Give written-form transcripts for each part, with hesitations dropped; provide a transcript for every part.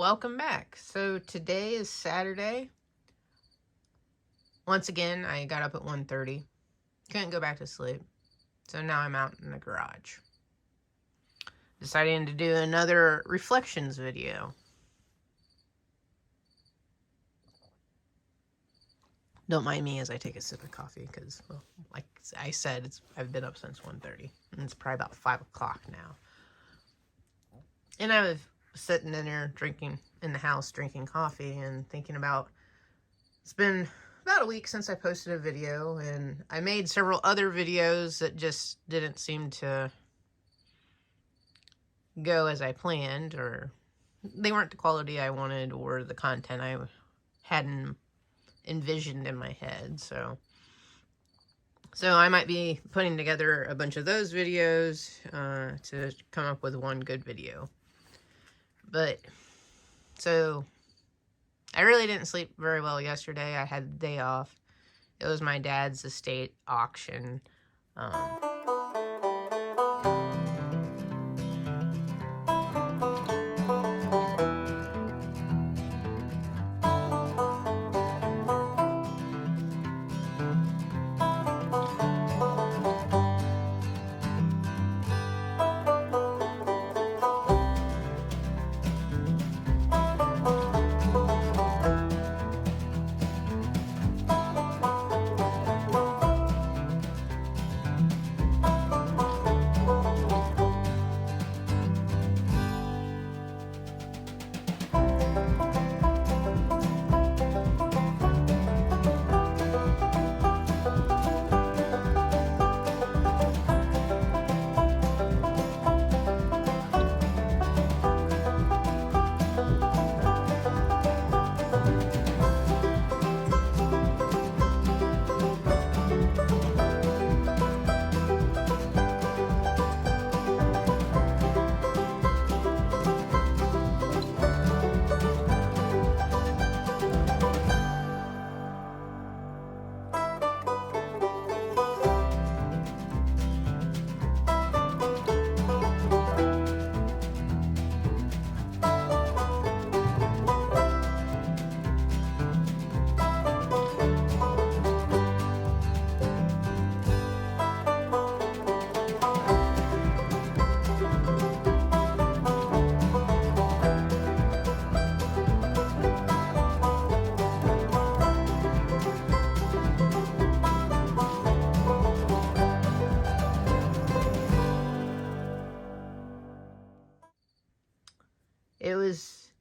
welcome back. So today is Saturday. Once again, I got up at 1:30. Couldn't go back to sleep. So now I'm out in the garage. Deciding to do another reflections video. Don't mind me as I take a sip of coffee because, well, like I said, I've been up since 1:30. And it's probably about 5 o'clock now. And I was sitting in there in the house drinking coffee and thinking about, it's been about a week since I posted a video, and I made several other videos that just didn't seem to go as I planned, or they weren't the quality I wanted or the content I hadn't envisioned in my head. So I might be putting together a bunch of those videos to come up with one good video. But so I really didn't sleep very well yesterday. I had the day off. It was my dad's estate auction.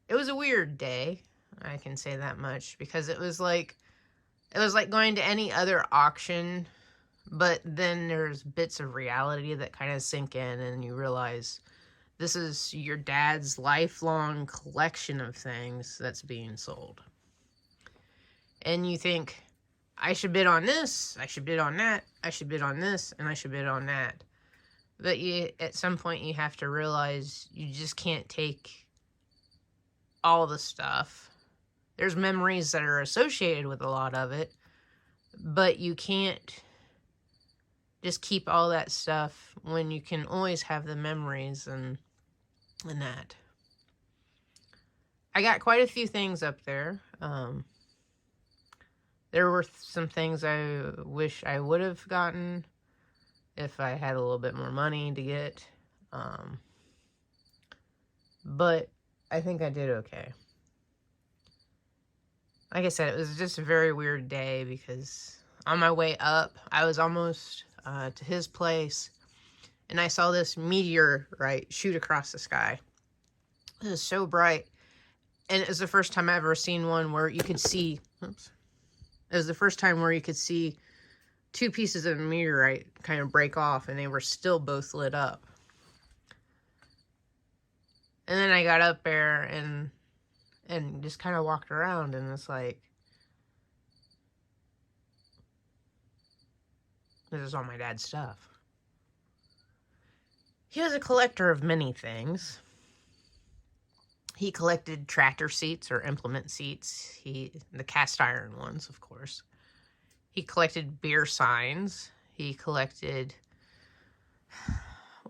It was a weird day, I can say that much, because it was like going to any other auction, but then there's bits of reality that kind of sink in and you realize this is your dad's lifelong collection of things that's being sold. And you think, I should bid on this, I should bid on that, I should bid on this, and I should bid on that. But at some point you have to realize you just can't take all the stuff. There's memories that are associated with a lot of it, but you can't just keep all that stuff when you can always have the memories and that. I got quite a few things up there. There were some things I wish I would have gotten if I had a little bit more money to get. But I think I did okay. Like I said, it was just a very weird day because on my way up, I was almost to his place, and I saw this meteorite shoot across the sky. It was so bright, and it was the first time I've ever seen one where you could see, it was the first time where you could see two pieces of meteorite kind of break off, and they were still both lit up. And then I got up there and just kind of walked around, and it's like, this is all my dad's stuff. He was a collector of many things. He collected tractor seats or implement seats, the cast iron ones, of course. He collected beer signs. He collected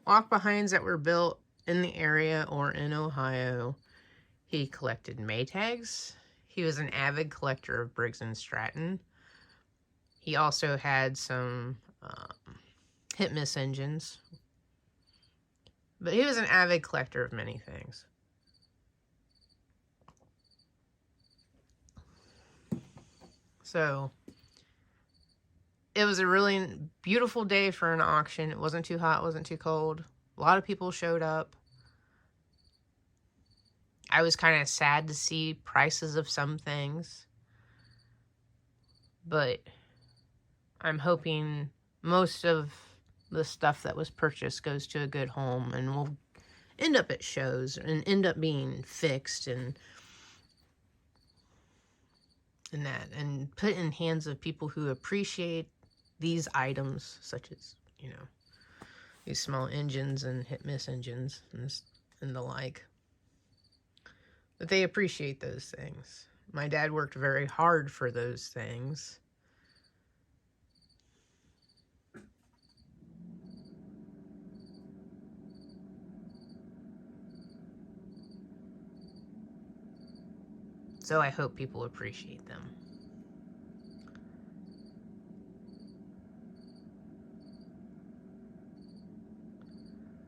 walk-behinds that were built in the area or in Ohio. He collected Maytags. He was an avid collector of Briggs and Stratton. He also had some hit-miss engines. But he was an avid collector of many things. So, it was a really beautiful day for an auction. It wasn't too hot, it wasn't too cold. A lot of people showed up. I was kind of sad to see prices of some things. But I'm hoping most of the stuff that was purchased goes to a good home and will end up at shows and end up being fixed and that, and put in hands of people who appreciate these items, such as, you know, these small engines and hit-miss engines and the like. That they appreciate those things. My dad worked very hard for those things. So I hope people appreciate them.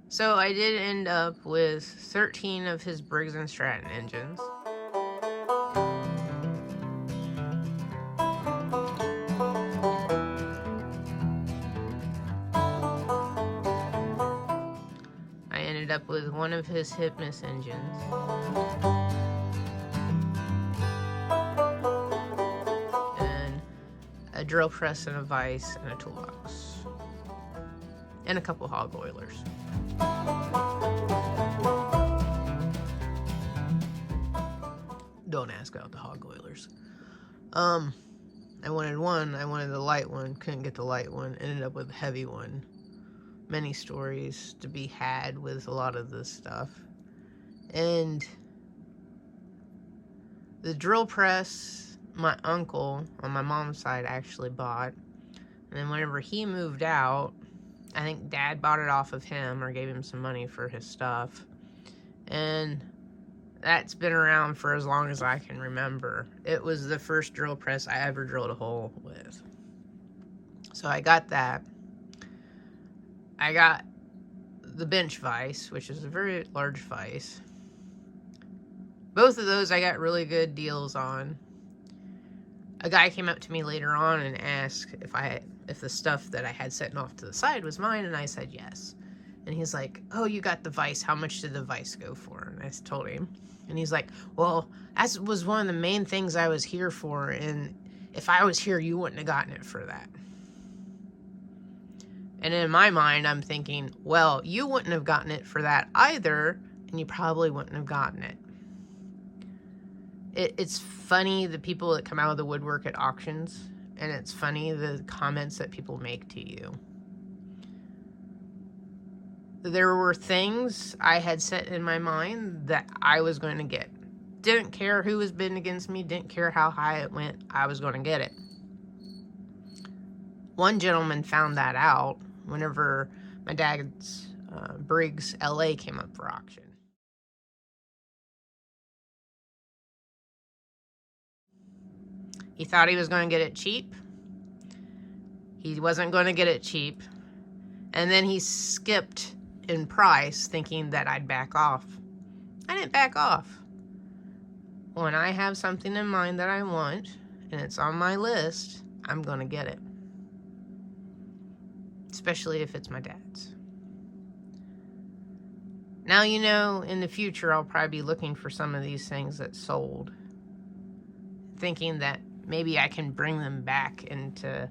So I did end up with 13 of his Briggs & Stratton engines. I ended up with one of his hit-miss engines. A drill press and a vise and a toolbox. And a couple hog oilers. Don't ask about the hog oilers. I wanted one. I wanted the light one. Couldn't get the light one. Ended up with the heavy one. Many stories to be had with a lot of this stuff. And the drill press, my uncle on my mom's side actually bought. And then whenever he moved out, I think Dad bought it off of him or gave him some money for his stuff. And that's been around for as long as I can remember. It was the first drill press I ever drilled a hole with. So I got that. I got the bench vise, which is a very large vise. Both of those I got really good deals on. A guy came up to me later on and asked if the stuff that I had sitting off to the side was mine, and I said yes. And he's like, "Oh, you got the vise. How much did the vise go for?" And I told him. And he's like, "Well, that was one of the main things I was here for, and if I was here, you wouldn't have gotten it for that." And in my mind, I'm thinking, well, you wouldn't have gotten it for that either, and you probably wouldn't have gotten it. It's funny, the people that come out of the woodwork at auctions, and it's funny the comments that people make to you. There were things I had set in my mind that I was going to get. Didn't care who was bidding against me, didn't care how high it went, I was going to get it. One gentleman found that out whenever my dad's Briggs LA came up for auction. He thought he was going to get it cheap. He wasn't going to get it cheap. And then he skipped in price thinking that I'd back off. I didn't back off. When I have something in mind that I want, and it's on my list, I'm going to get it. Especially if it's my dad's. Now, you know, in the future, I'll probably be looking for some of these things that sold. Thinking that maybe I can bring them back into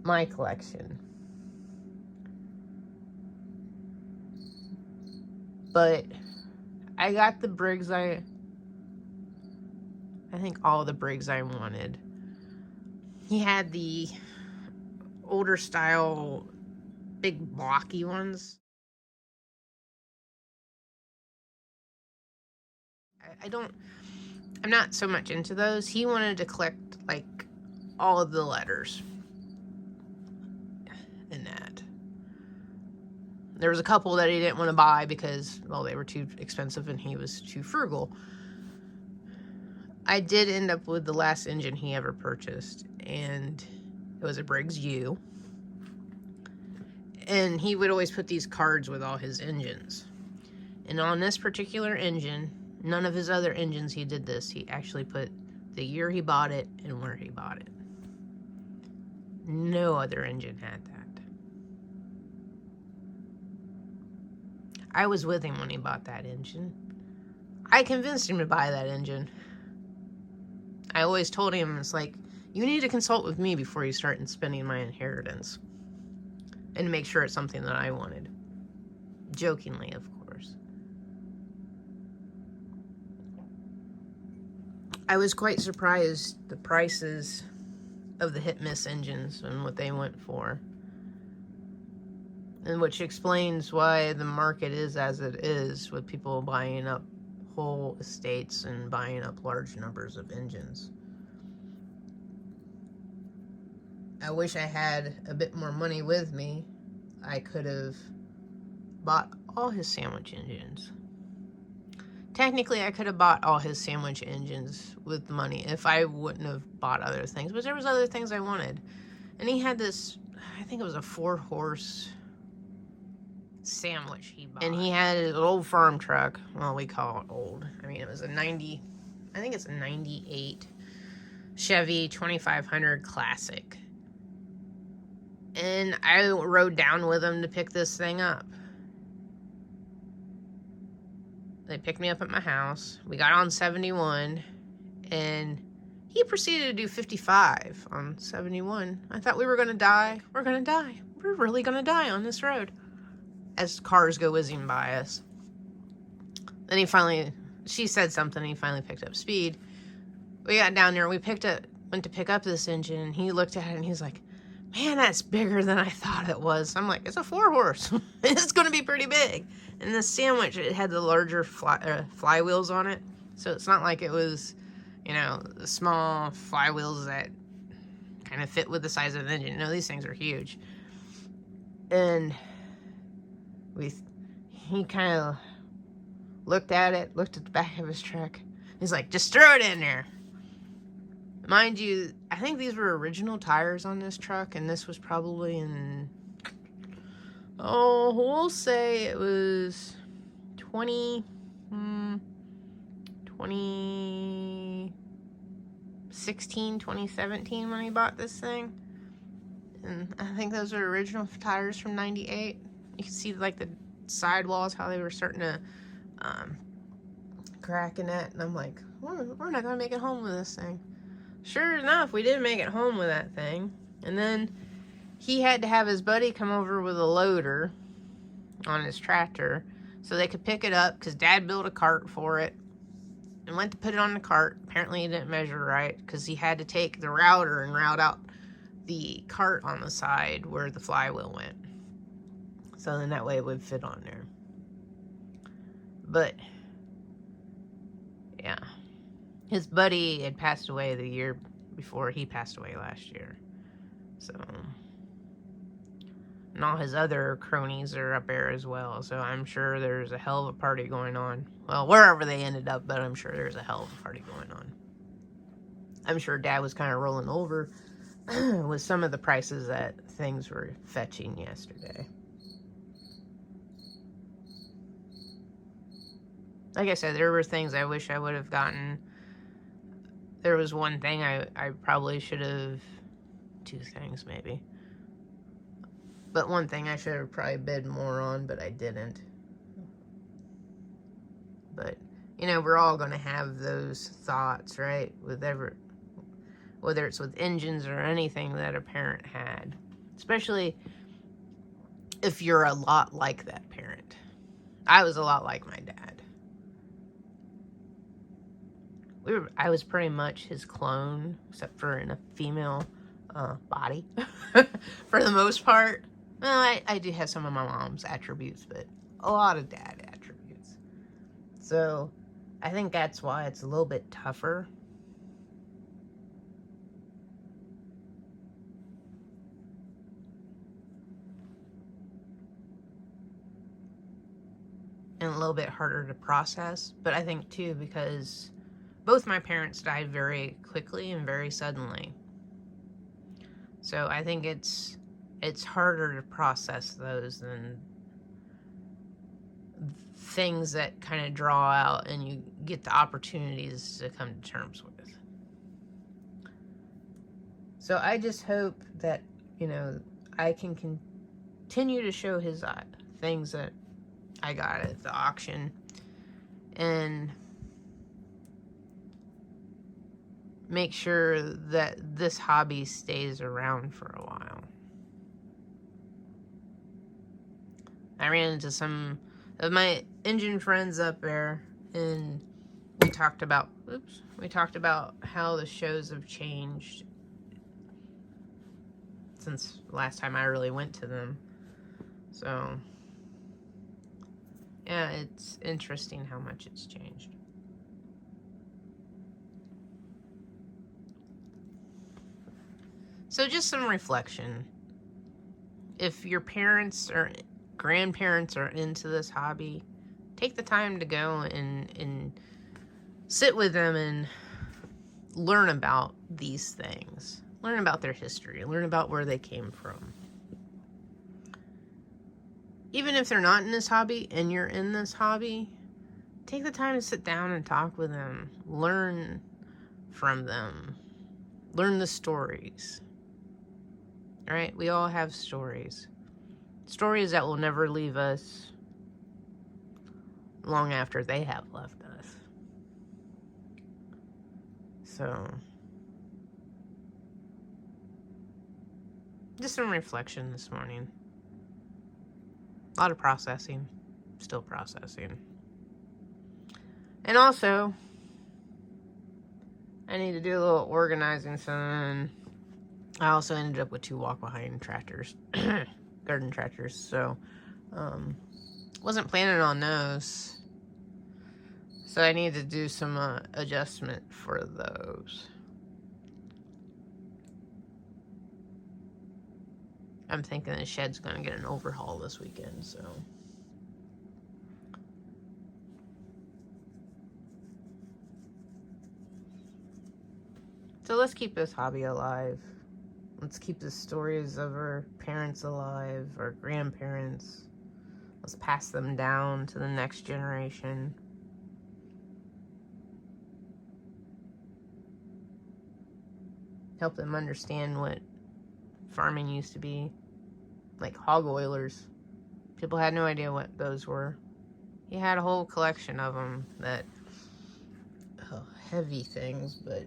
my collection. But I got the Briggs I think all the Briggs I wanted. He had the older style, big blocky ones. I'm not so much into those. He wanted to collect, like, all of the letters in that. There was a couple that he didn't want to buy because, well, they were too expensive and he was too frugal. I did end up with the last engine he ever purchased, and it was a Briggs U. And he would always put these cards with all his engines. And on this particular engine, none of his other engines he did this. He actually put the year he bought it and where he bought it. No other engine had that. I was with him when he bought that engine. I convinced him to buy that engine. I always told him, it's like, you need to consult with me before you start spending my inheritance. And make sure it's something that I wanted. Jokingly, of course. I was quite surprised the prices of the hit-miss engines and what they went for. And which explains why the market is as it is, with people buying up whole estates and buying up large numbers of engines. I wish I had a bit more money with me. I could have bought all his sandwich engines. Technically, I could have bought all his sandwich engines with money if I wouldn't have bought other things. But there was other things I wanted. And he had this, I think it was a 4-horse sandwich he bought. And he had an old farm truck. Well, we call it old. I mean, it was a 90, I think it's a 98 Chevy 2500 Classic. And I rode down with him to pick this thing up. They picked me up at my house. We got on 71, and he proceeded to do 55 on 71. I thought we were going to die. We're going to die. We're really going to die on this road as cars go whizzing by us. Then she said something, and he finally picked up speed. We got down there, went to pick up this engine, and he looked at it, and he's like, man, that's bigger than I thought it was. I'm like, it's a 4-horse. It's going to be pretty big. And the sandwich, it had the larger flywheels on it. So it's not like it was, the small flywheels that kind of fit with the size of the engine. No, these things are huge. And he kind of looked at the back of his truck. He's like, just throw it in there. Mind you, I think these were original tires on this truck, and this was probably in, we'll say it was 2016, 2017 when he bought this thing. And I think those are original tires from 98. You can see like the sidewalls, how they were starting to crack in that. And I'm like, we're not going to make it home with this thing. Sure enough, we did make it home with that thing. And then he had to have his buddy come over with a loader on his tractor so they could pick it up, because Dad built a cart for it and went to put it on the cart. Apparently he didn't measure right, because he had to take the router and route out the cart on the side where the flywheel went. So then that way it would fit on there. But yeah. His buddy had passed away the year before he passed away last year. So, and all his other cronies are up there as well. So I'm sure there's a hell of a party going on. Well, wherever they ended up, but I'm sure there's a hell of a party going on. I'm sure Dad was kind of rolling over with some of the prices that things were fetching yesterday. Like I said, there were things I wish I would have gotten. There was one thing I probably should have, 2 things maybe. But one thing I should have probably bid more on, but I didn't. But, we're all going to have those thoughts, right? Whether it's with engines or anything that a parent had. Especially if you're a lot like that parent. I was a lot like my dad. I was pretty much his clone, except for in a female body, for the most part. Well, I do have some of my mom's attributes, but a lot of Dad attributes. So, I think that's why it's a little bit tougher. And a little bit harder to process. But I think, too, because both my parents died very quickly and very suddenly. So I think it's harder to process those than things that kind of draw out and you get the opportunities to come to terms with. So I just hope that, I can continue to show his things that I got at the auction and make sure that this hobby stays around for a while. I ran into some of my engine friends up there, and we talked about how the shows have changed since last time I really went to them. So, yeah, it's interesting how much it's changed. So just some reflection. If your parents or grandparents are into this hobby, take the time to go and sit with them and learn about these things. Learn about their history. Learn about where they came from. Even if they're not in this hobby and you're in this hobby, take the time to sit down and talk with them. Learn from them. Learn the stories. All right? We all have stories. Stories that will never leave us long after they have left us. So, just some reflection this morning. A lot of processing. Still processing. And also, I need to do a little organizing soon. I also ended up with 2 walk-behind tractors. Garden tractors. So, wasn't planning on those. So I need to do some adjustment for those. I'm thinking the shed's going to get an overhaul this weekend, so. So let's keep this hobby alive. Let's keep the stories of our parents alive, our grandparents. Let's pass them down to the next generation. Help them understand what farming used to be. Like hog oilers. People had no idea what those were. He had a whole collection of them that, heavy things, but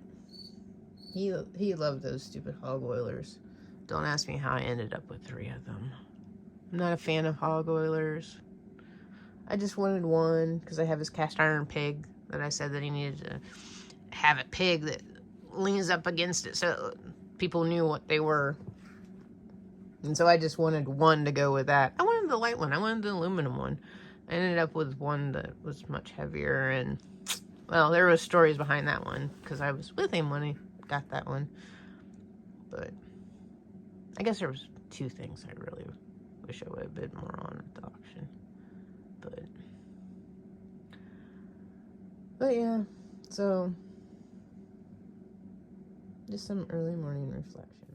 he loved those stupid hog oilers. Don't ask me how I ended up with 3 of them. I'm not a fan of hog oilers. I just wanted one because I have this cast iron pig that I said that he needed to have a pig that leans up against it so people knew what they were. And so I just wanted one to go with that. I wanted the light one. I wanted the aluminum one. I ended up with one that was much heavier, and well, there was stories behind that one because I was with him when he got that one. But I guess there was 2 things I really wish I would have bid more on at the auction. But yeah, so just some early morning reflection.